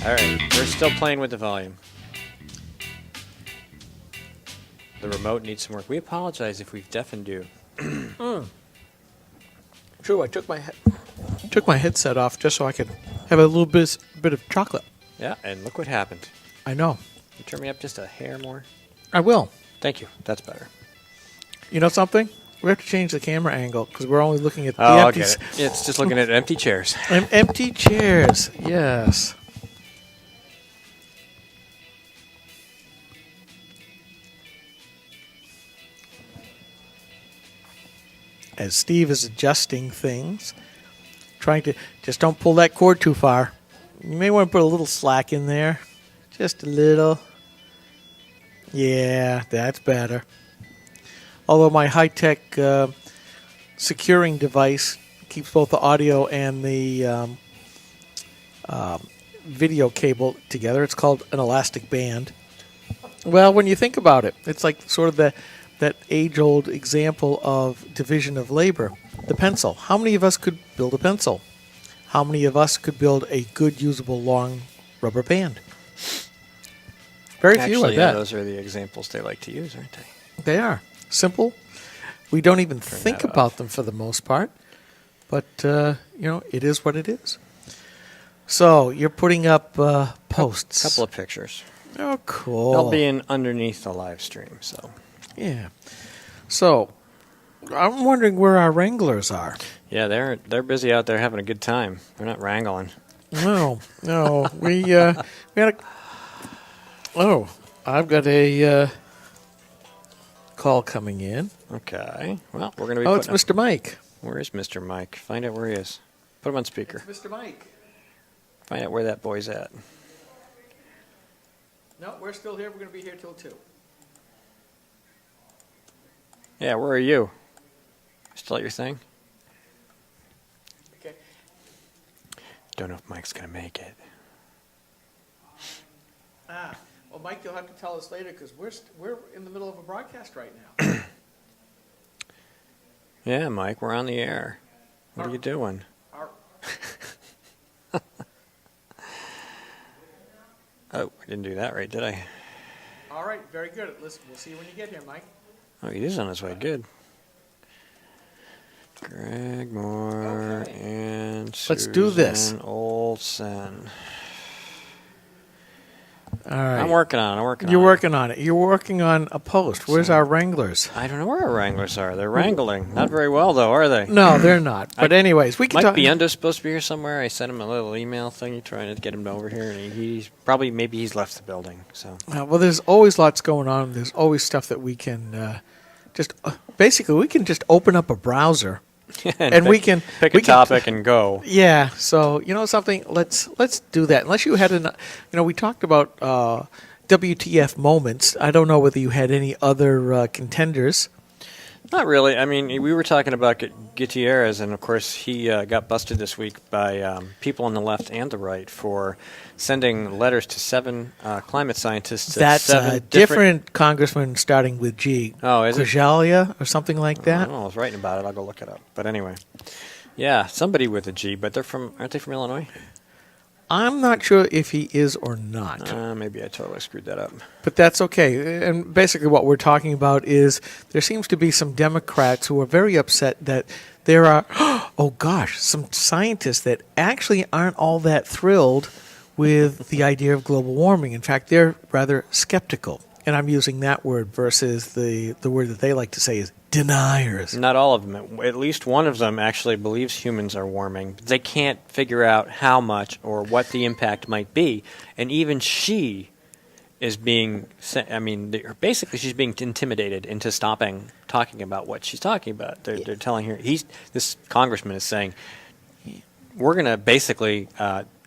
All right, we're still playing with the volume. The remote needs some work. We apologize if we've deafened you. True, I took my headset off just so I could have a little bit of chocolate. Yeah, and look what happened. I know. You turn me up just a hair more? I will. Thank you. That's better. You know something? We have to change the camera angle because we're only looking at the Oh, empty, okay. It's just looking at empty chairs. empty chairs. Yes. As Steve is adjusting things, trying to just don't pull that cord too far. You may want to put a little slack in there, just a little. Yeah, that's better. Although my high-tech securing device keeps both the audio and the video cable together. It's called an elastic band. Well, when you think about it, it's like sort of that age-old example of division of labor. The pencil. How many of us could build a pencil? How many of us could build a good, usable, long rubber band? Very few, I Actually, bet. those are the examples they like to use, aren't they? They are. Simple. We don't even think that about off. them for the most part. But, it is what it is. So, you're putting up posts. A couple of pictures. Oh, cool. They'll be in underneath the live stream, so. Yeah. So, I'm wondering where our wranglers are. Yeah, they're busy out there having a good time. They're not wrangling. No. We had a... Oh, I've got a call coming in. Okay. Well, we're going to be Oh, it's putting Mr. Mike. Where is Mr. Mike? Find out where he is. Put him on speaker. It's Mr. Mike. Find out where that boy's at. No, we're still here. We're going to be here till 2. Yeah, where are you? Still at your thing? Okay. Don't know if Mike's going to make it. Well, Mike, you'll have to tell us later because we're in the middle of a broadcast right now. Yeah, Mike, we're on the air. What are you doing? Oh, I didn't do that right, did I? All right, very good. Listen, we'll see you when you get here, Mike. Oh, he is on his way. Good. Greg Moore and Let's do this. Susan Olson. All right. I'm working on it. You're working on it. You're working on a post. Where's our wranglers? I don't know where our wranglers are. They're wrangling. Not very well, though, are they? No, they're not. But anyways, we can Mike talk. Bionda's supposed to be here somewhere. I sent him a little email thing trying to get him over here, and he's probably maybe he's left the building. So Well, there's always lots going on. There's always stuff that we can basically we can just open up a browser and we can pick a topic and go. Yeah. So you know something? Let's do that. Unless you had we talked about WTF moments. I don't know whether you had any other contenders. Not really. I mean, we were talking about Gutierrez, and of course he got busted this week by people on the left and the right for sending letters to 7 climate scientists. That's a different congressman starting with G. Oh, is it? Kujalia or something like I that. don't know. I was writing about it. I'll go look it up. But anyway, yeah, somebody with a G. But aren't they from Illinois? I'm not sure if he is or not. Maybe I totally screwed that up. But that's okay. And basically what we're talking about is there seems to be some Democrats who are very upset that there are, some scientists that actually aren't all that thrilled with the idea of global warming. In fact, they're rather skeptical. And I'm using that word versus the word that they like to say is deniers. Not all of them. At least one of them actually believes humans are warming. They can't figure out how much or what the impact might be. And even she is being, basically she's being intimidated into stopping talking about what she's talking about. They're telling her, this congressman is saying, we're going to basically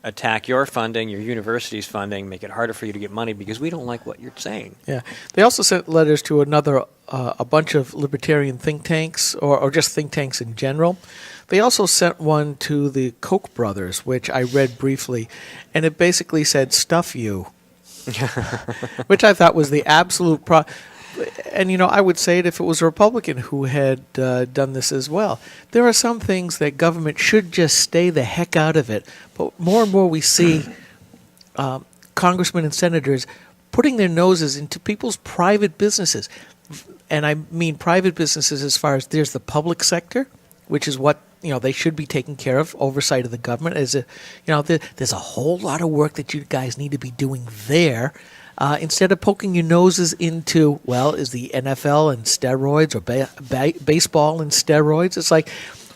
attack your funding, your university's funding, make it harder for you to get money because we don't like what you're saying. Yeah. They also sent letters to a bunch of libertarian think tanks or just think tanks in general. They also sent one to the Koch brothers, which I read briefly, and it basically said, stuff you, which I thought was the absolute And, I would say it if it was a Republican who had done this as well. There are some things that government should just stay the heck out of it. But more and more we see congressmen and senators putting their noses into people's private businesses. And I mean private businesses as far as there's the public sector, which is what they should be taking care of, oversight of the government. There's a whole lot of work that you guys need to be doing there. Instead of poking your noses into, is the NFL and steroids or baseball and steroids? It's like,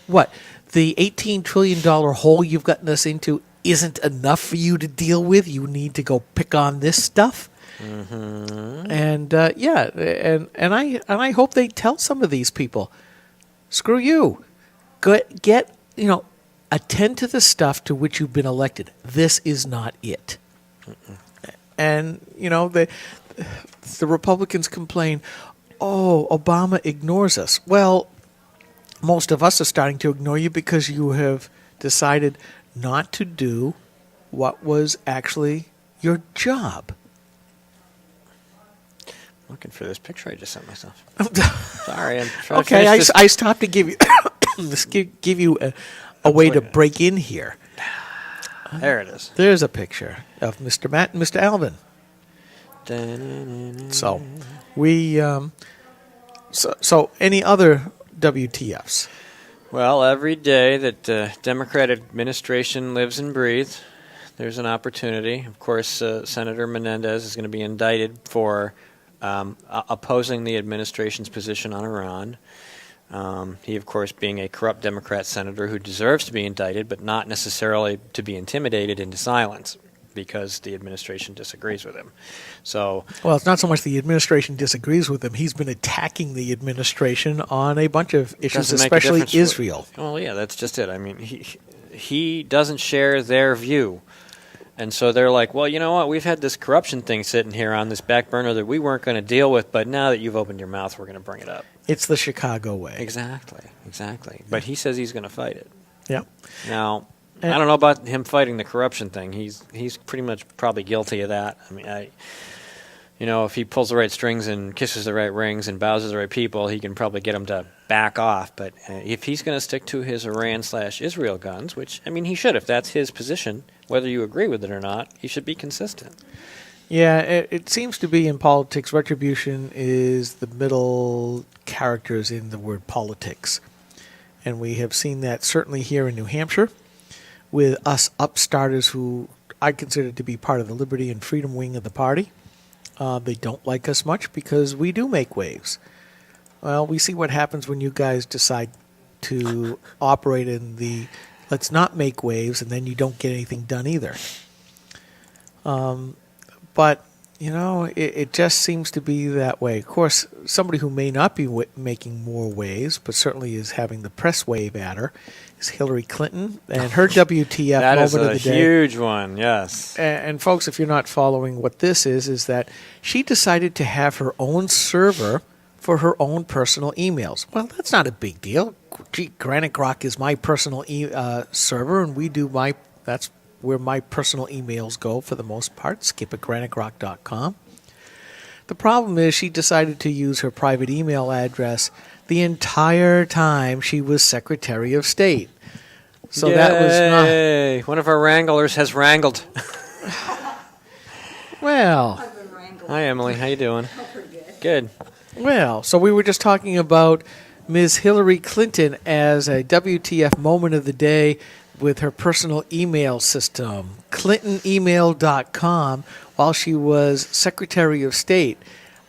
what? The $18 trillion hole you've gotten us into isn't enough for you to deal with. You need to go pick on this stuff. Mm-hmm. And and I hope they tell some of these people, screw you. Attend to the stuff to which you've been elected. This is not it. Mm-mm. And the Republicans complain, "Oh, Obama ignores us." Well, most of us are starting to ignore you because you have decided not to do what was actually your job. Looking for this picture I just sent myself. Sorry, I'm trying okay, to finish this. I stopped to give you give you a way to break in here. There it is. There's a picture of Mr. Matt and Mr. Alvin. So so any other WTFs? Well, every day that the Democrat administration lives and breathes, there's an opportunity. Of course, Senator Menendez is going to be indicted for opposing the administration's position on Iran. He, of course, being a corrupt Democrat senator who deserves to be indicted, but not necessarily to be intimidated into silence because the administration disagrees with him. So, well, it's not so much the administration disagrees with him. He's been attacking the administration on a bunch of issues, especially Israel. Well, yeah, that's just it. I mean, he doesn't share their view. And so they're like, well, you know what? We've had this corruption thing sitting here on this back burner that we weren't going to deal with, but now that you've opened your mouth, we're going to bring it up. It's the Chicago way. Exactly. But he says he's going to fight it. Yeah. Now, I don't know about him fighting the corruption thing. He's pretty much probably guilty of that. I mean, if he pulls the right strings and kisses the right rings and bows to the right people, he can probably get them to back off. But if he's going to stick to his Iran/Israel guns, which, I mean, he should, if that's his position, whether you agree with it or not, he should be consistent. Yeah, it seems to be in politics, retribution is the middle characters in the word politics. And we have seen that certainly here in New Hampshire with us upstarters who I consider to be part of the liberty and freedom wing of the party. They don't like us much because we do make waves. Well, we see what happens when you guys decide to operate in the let's not make waves, and then you don't get anything done either. But, it just seems to be that way. Of course, somebody who may not be making more waves, but certainly is having the press wave at her, is Hillary Clinton and her WTF that moment is of the a day. huge one, yes. And folks, if you're not following what this is that she decided to have her own server for her own personal emails. Well, that's not a big deal. Gee, Granite Grok is my personal server, and that's where my personal emails go for the most part. Skip at granitegrok.com. The problem is she decided to use her private email address the entire time she was Secretary of State. So Yay. that was not... One of our wranglers has wrangled. Well... Hi, Emily. How you doing? Oh, pretty good. Good. Well, so we were just talking about Ms. Hillary Clinton as a WTF moment of the day with her personal email system, clintonemail.com, while she was Secretary of State,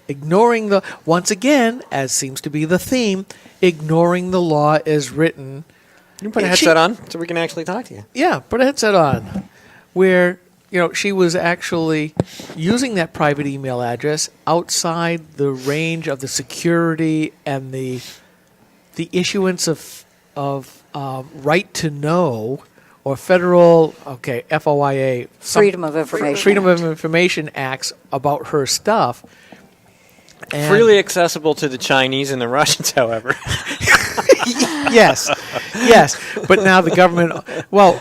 ignoring once again, as seems to be the theme, ignoring the law as written. You can put a headset on so we can actually talk to you. Yeah, put a headset on, where she was actually using that private email address outside the range of the security and the issuance of right to know or federal FOIA Freedom of Information Freedom of Information Acts about her stuff. And Freely accessible to the Chinese and the Russians, however. yes, but now the government. Well.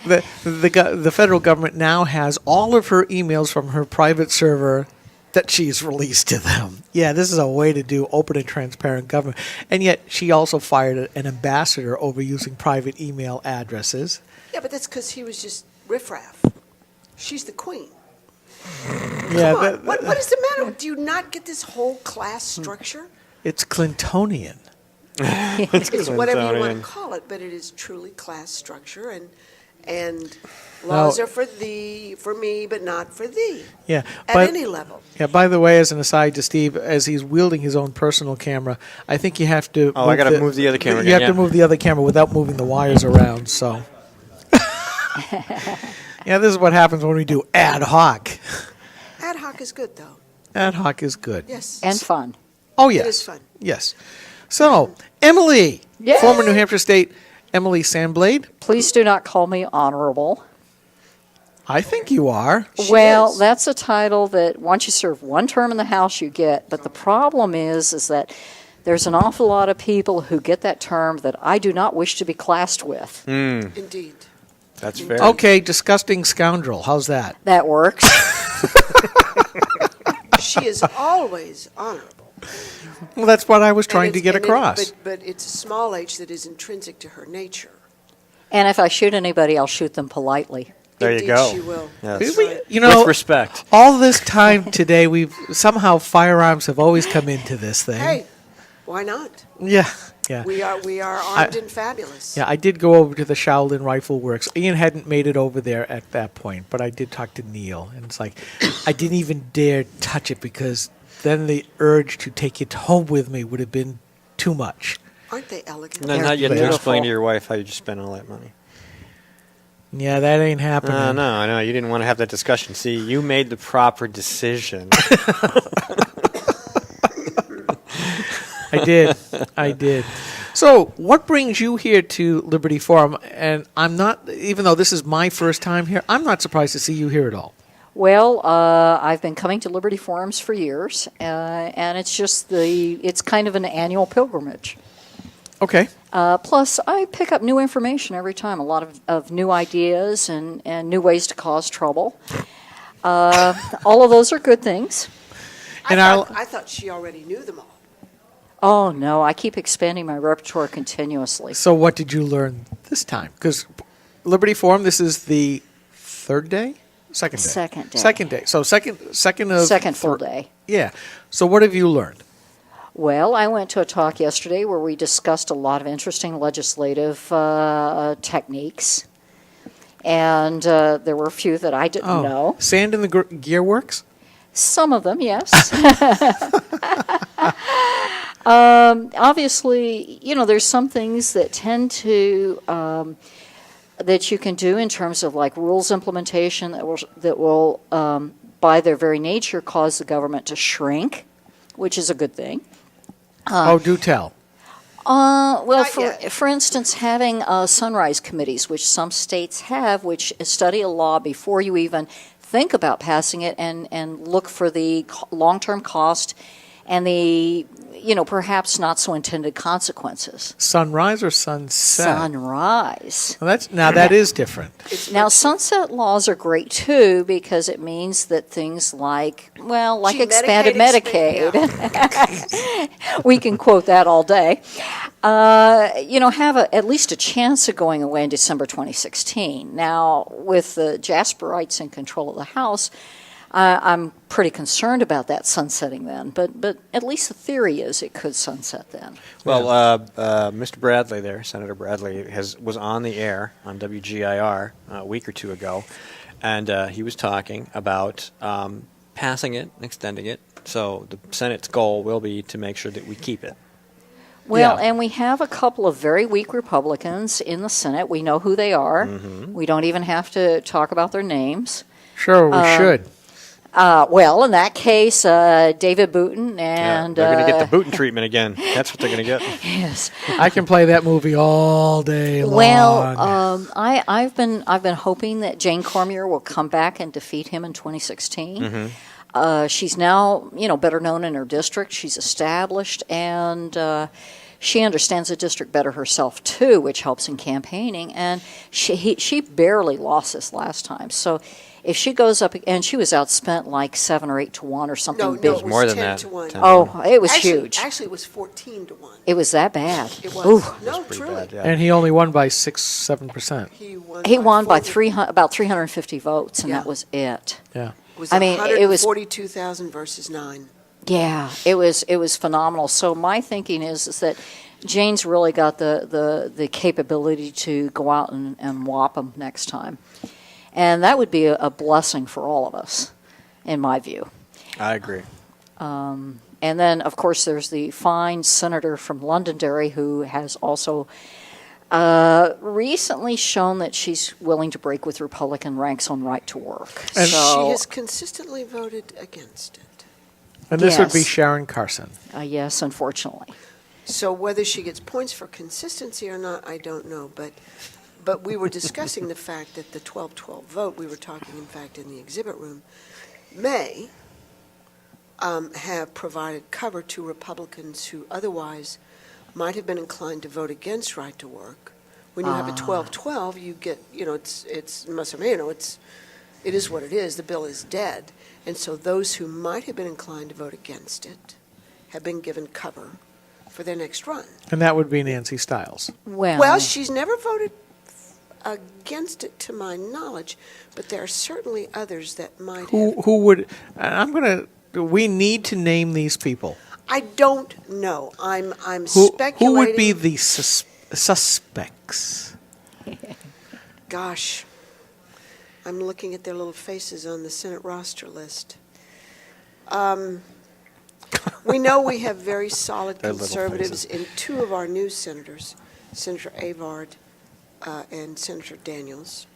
The federal government now has all of her emails from her private server that she's released to them. Yeah, this is a way to do open and transparent government. And yet she also fired an ambassador over using private email addresses. Yeah, but that's because he was just riffraff. She's the queen. Yeah, Come on. What is the matter? Do you not get this whole class structure? it's Clintonian. It's whatever you want Clintonian. to call it, but it is truly class structure, and laws are for me, but not for thee. Yeah, At but any level. yeah. By the way, as an aside to Steve, as he's wielding his own personal camera, I think you have to. Oh, I gotta move the other camera You again, have to yeah. move the other camera without moving the wires around. So. Yeah, this is what happens when we do ad hoc. Ad hoc is good, though. Ad hoc is good. Yes. And fun. Oh yes, is fun. Yes. So Emily, Yes. former New Hampshire State Emily Sandblade. Please do not call me honorable. I think you are. Well, is. that's a title that once you serve one term in the House, you get. But the problem is that there's an awful lot of people who get that term that I do not wish to be classed with. Indeed. That's fair. Okay, disgusting scoundrel. How's that? That works. She is always honorable. Well, that's what I was trying And to it's- get and across. but it's a small h that is intrinsic to her nature. And if I shoot anybody, I'll shoot them politely. There you Indeed, go. she will. Yes. That's We- right. you know, With respect. all this time today, we've somehow firearms have always come into this thing. Hey, why not? Yeah, yeah. We are armed and fabulous. Yeah, I did go over to the Shaolin Rifle Works. Ian hadn't made it over there at that point, but I did talk to Neil, and it's like I didn't even dare touch it because then the urge to take it home with me would have been too much. Aren't they elegant? No, not yet to beautiful. explain to your wife how you just spent all that money. Yeah, that ain't happening. No, I know. You didn't want to have that discussion. See, you made the proper decision. I did. I did. So, what brings you here to Liberty Forum? And I'm not, even though this is my first time here, I'm not surprised to see you here at all. Well, I've been coming to Liberty Forums for years, and it's kind of an annual pilgrimage. Okay. Plus, I pick up new information every time, a lot of new ideas and new ways to cause trouble. All of those are good things. And I thought she already knew them all. Oh, no, I keep expanding my repertoire continuously. So, what did you learn this time? Because Liberty Forum, this is the third day? Second day. Second day. Second day. So, second of Second full day. Yeah. So, what have you learned? Well, I went to a talk yesterday where we discussed a lot of interesting legislative techniques. And there were a few that I didn't know. Sand in the gear works? Some of them, yes. Obviously, there's some things that tend to that you can do in terms of like rules implementation that will by their very nature cause the government to shrink, which is a good thing. Do tell. Well, Not for yet. for instance, having sunrise committees, which some states have, which study a law before you even think about passing it and look for the long-term cost and the, perhaps not so intended consequences. Sunrise or sunset? Sunrise. Well, that is different. Now, sunset laws are great too because it means that things like Gee, expanded Medicaid, Medicaid, we can quote that all day, have at least a chance of going away in December 2016. Now, with the Jasperites in control of the House, I'm pretty concerned about that sunsetting then, but at least the theory is it could sunset then. Well, Mr. Bradley there, Senator Bradley, was on the air on WGIR a week or two ago, and he was talking about passing it and extending it. So the Senate's goal will be to make sure that we keep it. Well, Yeah. and we have a couple of very weak Republicans in the Senate. We know who they are. Mm-hmm. We don't even have to talk about their names. Sure, we should. Well, in that case, David Booten and they're going to get the Booten treatment again. That's what they're going to get. yes. I can play that movie all day long. Well, I've been hoping that Jane Cormier will come back and defeat him in 2016. Mm-hmm. She's now better known in her district. She's established, and she understands the district better herself too, which helps in campaigning. And she barely lost this last time. So if she goes up, and she was outspent like 7 or 8 to 1 or something No, big. no, it was more than 10 that. to 1. 10. Oh, it was Actually, huge. Actually, it was 14 to 1. It was that bad. It was. Ooh. No, Pretty truly. bad, yeah. And he only won by 6-7%. He won by 40 about 350 votes, and Yeah. that was it. Yeah. It was I mean, it was- 142,000 versus 9. Yeah, it was phenomenal. So my thinking is that Jane's really got the capability to go out and whop them next time, and that would be a blessing for all of us, in my view. I agree. And then, of course, there's the fine senator from Londonderry who has also recently shown that she's willing to break with Republican ranks on right to work. And She so, has consistently voted against it. And this would be Yes. Sharon Carson. yes, unfortunately. So whether she gets points for consistency or not, I don't know. But we were discussing the fact that the 12-12 vote, we were talking, in fact, in the exhibit room, may have provided cover to Republicans who otherwise might have been inclined to vote against right to work. When you have a 12-12, you get, it's it is what it is. The bill is dead. And so those who might have been inclined to vote against it have been given cover for their next run. And that would be Nancy Stiles. Well, she's never voted against it to my knowledge, but there are certainly others that might have. Who would, we need to name these people. I don't know. I'm Who speculating. would be the suspects? Gosh, I'm looking at their little faces on the Senate roster list. We know we have very solid Their little conservatives faces. in 2 of our new senators, Senator Avard and Senator Daniels.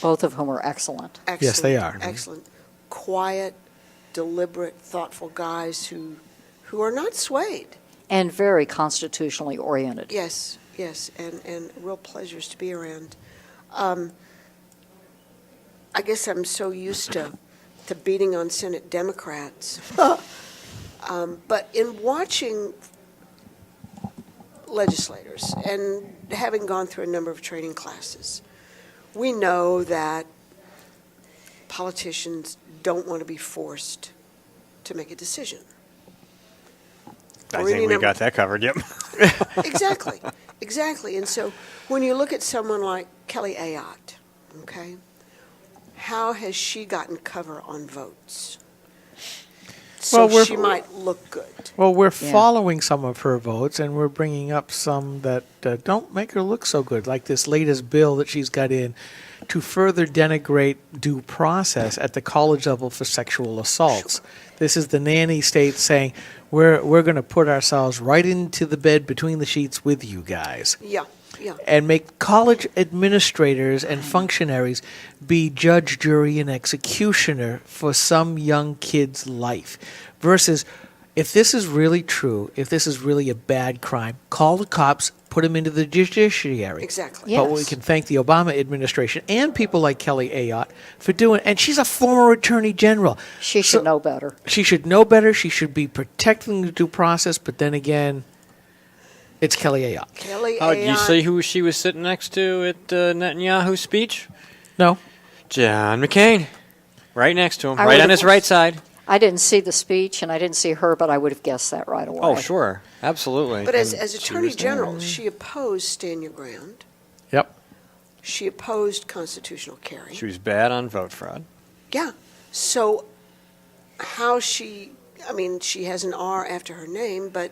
Both of whom are excellent. Excellent, Yes, they are. Excellent, quiet, deliberate, thoughtful guys who are not swayed. And very constitutionally oriented. Yes, and real pleasures to be around. I guess I'm so used to beating on Senate Democrats. But in watching legislators and having gone through a number of training classes, we know that politicians don't want to be forced to make a decision. I Or think any we number- got that covered, yep. Exactly. And so when you look at someone like Kelly Ayotte, okay, how has she gotten cover on votes? So Well, she might look good. Well, we're Yeah. following some of her votes, and we're bringing up some that don't make her look so good, like this latest bill that she's got in to further denigrate due process at the college level for sexual assaults. This is the nanny state saying, we're going to put ourselves right into the bed between the sheets with you guys. Yeah. And make college administrators and functionaries be judge, jury, and executioner for some young kid's life. Versus, if this is really true, if this is really a bad crime, call the cops, put them into the judiciary. Exactly. Yeah. But we can thank the Obama administration and people like Kelly Ayotte for doing, and she's a former attorney general. She should know better. She should know better. She should be protecting the due process, but then again, it's Kelly Ayotte. Kelly Oh, did you Ayotte- see who she was sitting next to at Netanyahu's speech? No? John McCain. Right next to him, I right would on his have- right side. I didn't see the speech, and I didn't see her, but I would have guessed that right away. Oh, sure. Absolutely. But as And she Attorney was there. General, she opposed stand your ground. Yep. She opposed constitutional carry. She was bad on vote fraud. Yeah. So how she has an R after her name, but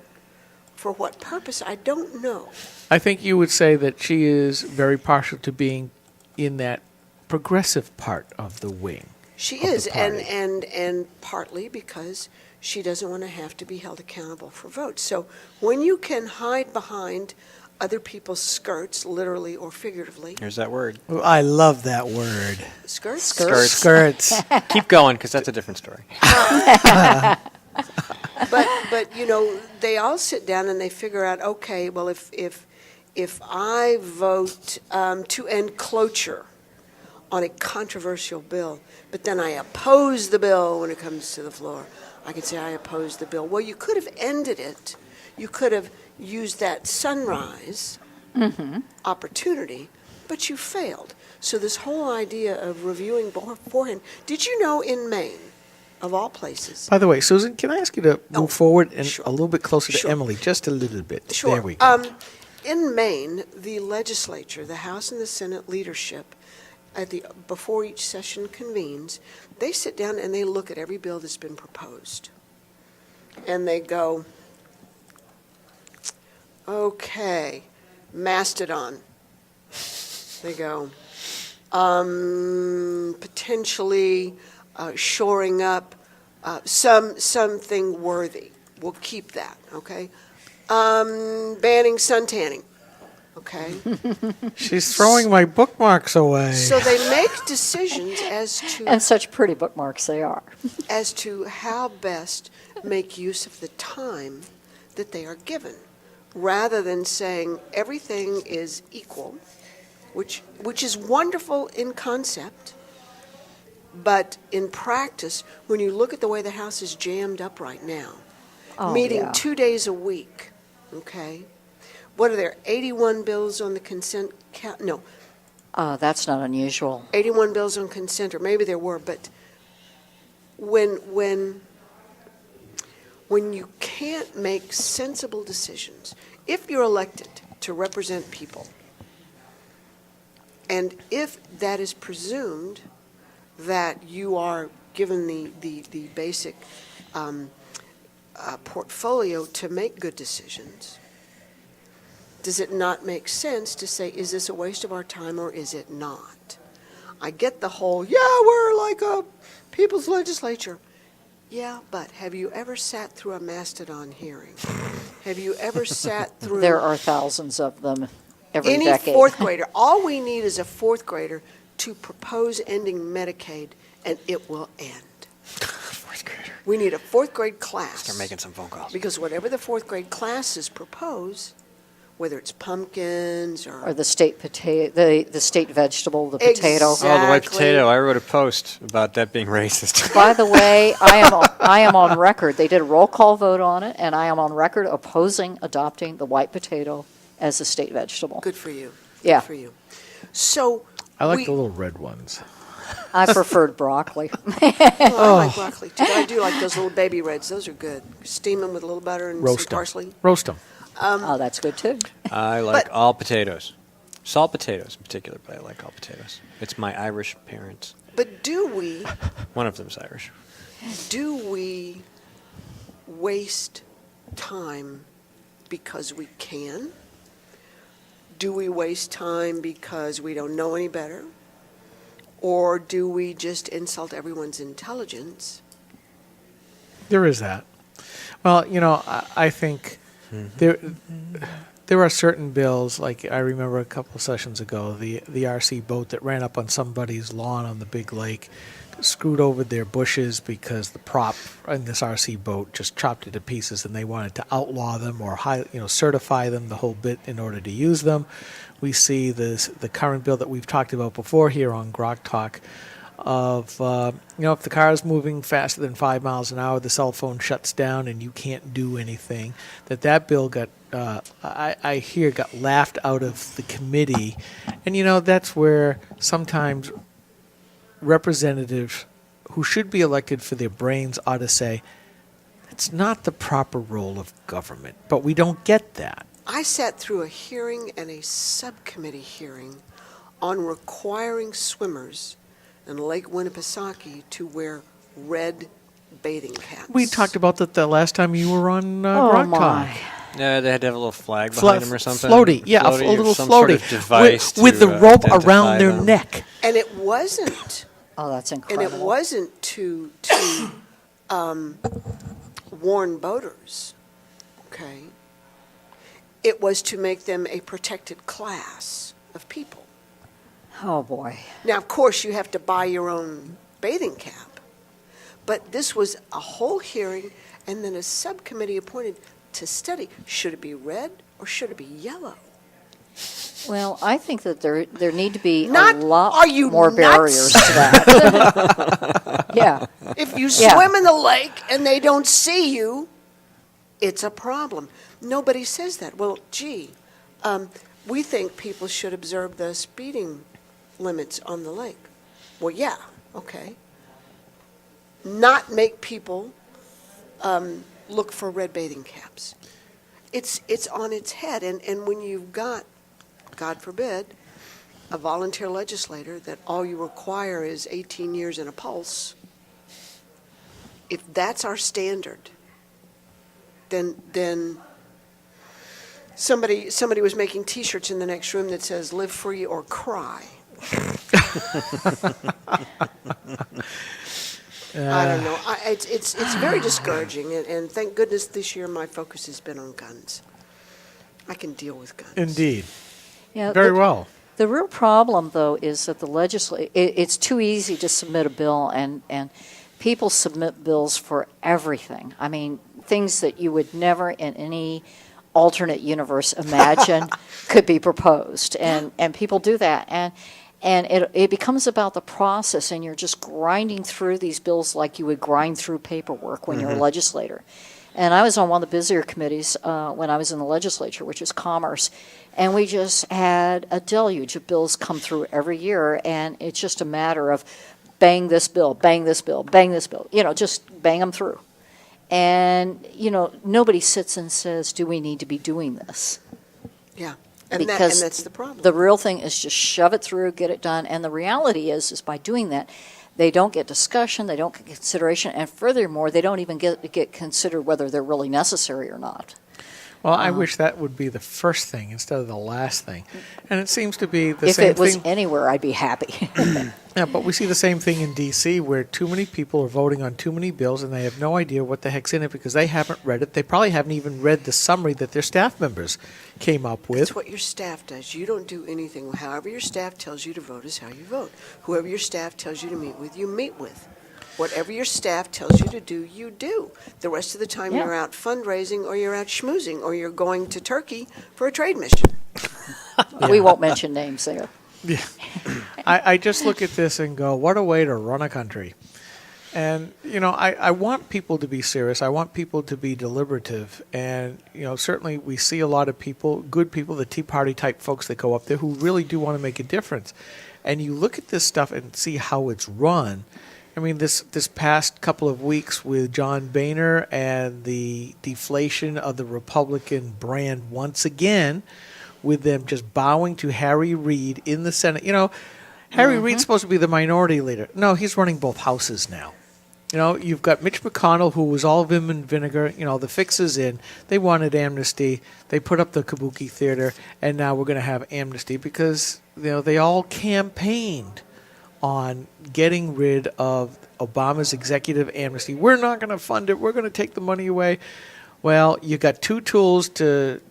for what purpose, I don't know. I think you would say that she is very partial to being in that progressive part of the wing. She of the is, party. and partly because she doesn't want to have to be held accountable for votes. So when you can hide behind other people's skirts, literally or figuratively, Here's that word. Oh, I love that word. skirts, Skirts. Skirts. Keep going, because that's a different story. But they all sit down and they figure out, okay, well, if I vote to end cloture on a controversial bill, but then I oppose the bill when it comes to the floor, I could say I oppose the bill. Well, you could have ended it. You could have used that sunrise opportunity, but you failed. So this whole idea of reviewing beforehand, did you know in Maine, of all places? By the way, Susan, can I ask you to move forward and sure. a little bit closer to Sure. Emily, just a little bit? Sure. There we go. In Maine, the legislature, the House and the Senate leadership, before each session convenes, they sit down and they look at every bill that's been proposed. And they go, okay, Mastodon. They go, potentially shoring up something worthy. We'll keep that, okay? Banning suntanning, okay? She's throwing my bookmarks away. So they make decisions as And to such pretty bookmarks they are. how best make use of the time that they are given, rather than saying everything is equal, which is wonderful in concept, but in practice, when you look at the way the House is jammed up right now, Oh, meeting yeah. 2 days a week, okay? What are there, 81 bills on the consent count? No, That's not unusual. 81 bills on consent, or maybe there were, but when you can't make sensible decisions, if you're elected to represent people, and if that is presumed that you are given the basic portfolio to make good decisions, does it not make sense to say, is this a waste of our time or is it not? I get the whole, yeah, we're like a people's legislature. Yeah, but have you ever sat through a Mastodon hearing? Have you ever sat through There are thousands of them every any decade. fourth grader? All we need is a fourth grader to propose ending Medicaid, and it will end. Fourth grader. We need a fourth grade class. Start making some phone calls. Because whatever the fourth grade classes propose, whether it's pumpkins Or the state potato, the state vegetable, the potato. Exactly. Oh, the white potato. I wrote a post about that being racist. By the way, I am on record. They did a roll call vote on it, and I am on record opposing adopting the white potato as a state vegetable. Good for you. Yeah. Good for you. So I like we- the little red ones. I preferred broccoli. I like broccoli too. But I do like those little baby reds. Those are good. Steam them with a little butter and Roast some them. parsley. Roast them. Oh, that's good too. I like But- all potatoes. Salt potatoes in particular, but I like all potatoes. It's my Irish parents. But do we One of them's Irish. waste time because we can? Do we waste time because we don't know any better? Or do we just insult everyone's intelligence? There is that. Well, I think there are certain bills, like I remember a couple of sessions ago, the RC boat that ran up on somebody's lawn on the big lake, screwed over their bushes because the prop in this RC boat just chopped it to pieces, and they wanted to outlaw them or certify them, the whole bit, in order to use them. We see the current bill that we've talked about before here on GrokTALK of, if the car is moving faster than 5 miles an hour, the cell phone shuts down and you can't do anything. That bill got, I hear, got laughed out of the committee. And, that's where sometimes representatives who should be elected for their brains ought to say, it's not the proper role of government. But we don't get that. I sat through a hearing and a subcommittee hearing on requiring swimmers in Lake Winnipesaukee to wear red bathing caps. We talked about that the last time you were on Oh, GrokTALk. my. Yeah, they had to have a little flag behind them or something. Floaty, yeah, a or little some floaty sort of device with to, the rope identify around their them. neck. And it wasn't, Oh, that's and incredible. it wasn't to warn boaters, okay? It was to make them a protected class of people. Oh, boy. Now, of course, you have to buy your own bathing cap, but this was a whole hearing and then a subcommittee appointed to study, should it be red or should it be yellow? Well, I think that there need to be Not- a lot are you more nuts? barriers to that. Yeah. If you Yeah. swim in the lake and they don't see you, it's a problem. Nobody says that. Well, gee, we think people should observe the speeding limits on the lake. Well, yeah, okay. Not make people look for red bathing caps. It's on its head, and when you've got, God forbid, a volunteer legislator that all you require is 18 years and a pulse, if that's our standard, then somebody was making T-shirts in the next room that says "Live free or cry." I don't know. It's very discouraging, and thank goodness this year my focus has been on guns. I can deal with guns. Indeed. Yeah, Very well. The real problem, though, is that the legislature, it's too easy to submit a bill, and people submit bills for everything. I mean, things that you would never in any alternate universe imagine could be proposed, and people do that. And it becomes about the process, and you're just grinding through these bills like you would grind through paperwork when you're a legislator. And I was on one of the busier committees when I was in the legislature, which is Commerce, and we just had a deluge of bills come through every year, and it's just a matter of bang this bill, bang this bill, bang this bill, just bang them through. And, nobody sits and says, do we need to be doing this? Yeah, and Because that's the problem. The real thing is just shove it through, get it done. And the reality is by doing that, they don't get discussion, they don't get consideration, and furthermore, they don't even get considered whether they're really necessary or not. Well, I wish that would be the first thing instead of the last thing. And it seems to be the If same it was thing. anywhere, I'd be happy. Yeah, but we see the same thing in D.C. where too many people are voting on too many bills and they have no idea what the heck's in it because they haven't read it. They probably haven't even read the summary that their staff members came up with. That's what your staff does. You don't do anything. However your staff tells you to vote is how you vote. Whoever your staff tells you to meet with, you meet with. Whatever your staff tells you to do, you do. The rest of the time Yeah. you're out fundraising or you're out schmoozing or you're going to Turkey for a trade mission. We won't mention names there. Yeah. I just look at this and go, what a way to run a country. And, I want people to be serious. I want people to be deliberative. And, certainly we see a lot of people, good people, the Tea Party type folks that go up there who really do want to make a difference. And you look at this stuff and see how it's run. I mean, this past couple of weeks with John Boehner and the deflation of the Republican brand once again, with them just bowing to Harry Reid in the Senate. Harry Reid's supposed to be the minority leader. No, he's running both houses now. You've got Mitch McConnell, who was all vim and vinegar. The fix is in. They wanted amnesty. They put up the Kabuki Theater, and now we're going to have amnesty because they all campaigned on getting rid of Obama's executive amnesty. We're not going to fund it. We're going to take the money away. Well, you got two tools to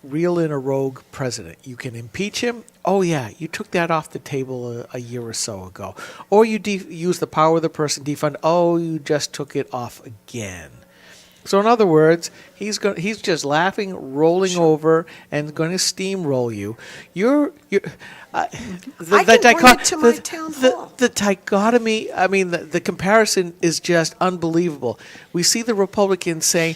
reel in a rogue president. You can impeach him. Oh, yeah, you took that off the table a year or so ago. Or you use the power of the person, defund. Oh, you just took it off again. So in other words, he's just laughing, rolling over, and going to steamroll you. I can bring it to my town hall. The dichotomy, I mean, the comparison is just unbelievable. We see the Republicans saying,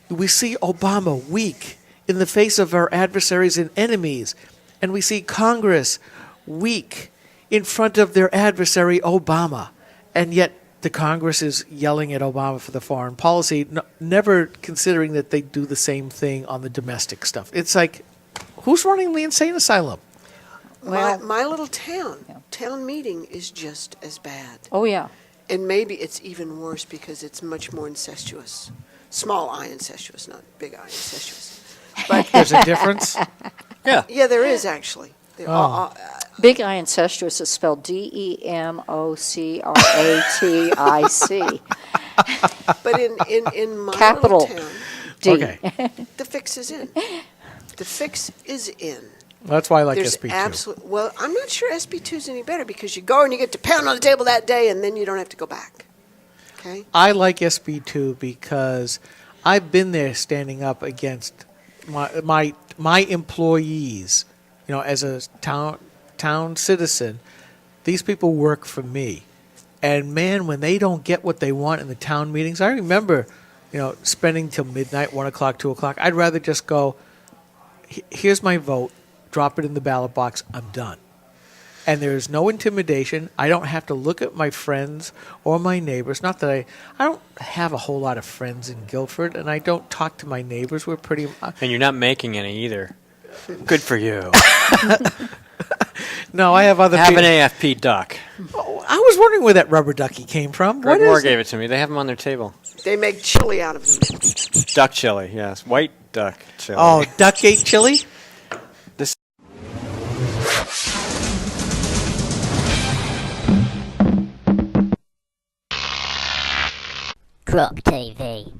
we see Obama weak in the face of our adversaries and enemies, and we see Congress weak in front of their adversary, Obama, and yet the Congress is yelling at Obama for the foreign policy, never considering that they do the same thing on the domestic stuff. It's like, who's running the insane asylum? Well, my little town meeting is just as bad. Oh, yeah. And maybe it's even worse because it's much more incestuous. Small I incestuous, not big I incestuous. But There's a difference. Yeah. yeah, there is actually. Big I incestuous is spelled DEMOCRATIC. But in my Capital little town, D. Okay. the fix is in. The fix is in. That's why I like There's SB2. well, I'm not sure SB2 is any better because you go and you get to pound on the table that day and then you don't have to go back. Okay? I like SB2 because I've been there standing up against my employees. As a town citizen, these people work for me. And man, when they don't get what they want in the town meetings, I remember spending till midnight, 1 o'clock, 2 o'clock. I'd rather just go, here's my vote, drop it in the ballot box, I'm done. And there's no intimidation. I don't have to look at my friends or my neighbors. Not that I don't have a whole lot of friends in Guilford, and I don't talk to my neighbors. We're pretty... And you're not making any either. Good for you. No, I have other Have people. an AFP duck. Oh, I was wondering where that rubber ducky came from. Greg What Moore is gave it to me. They have them on their table. They make chili out of them. Duck chili, yes. White duck chili. Oh, Duckgate chili? This Grok TV.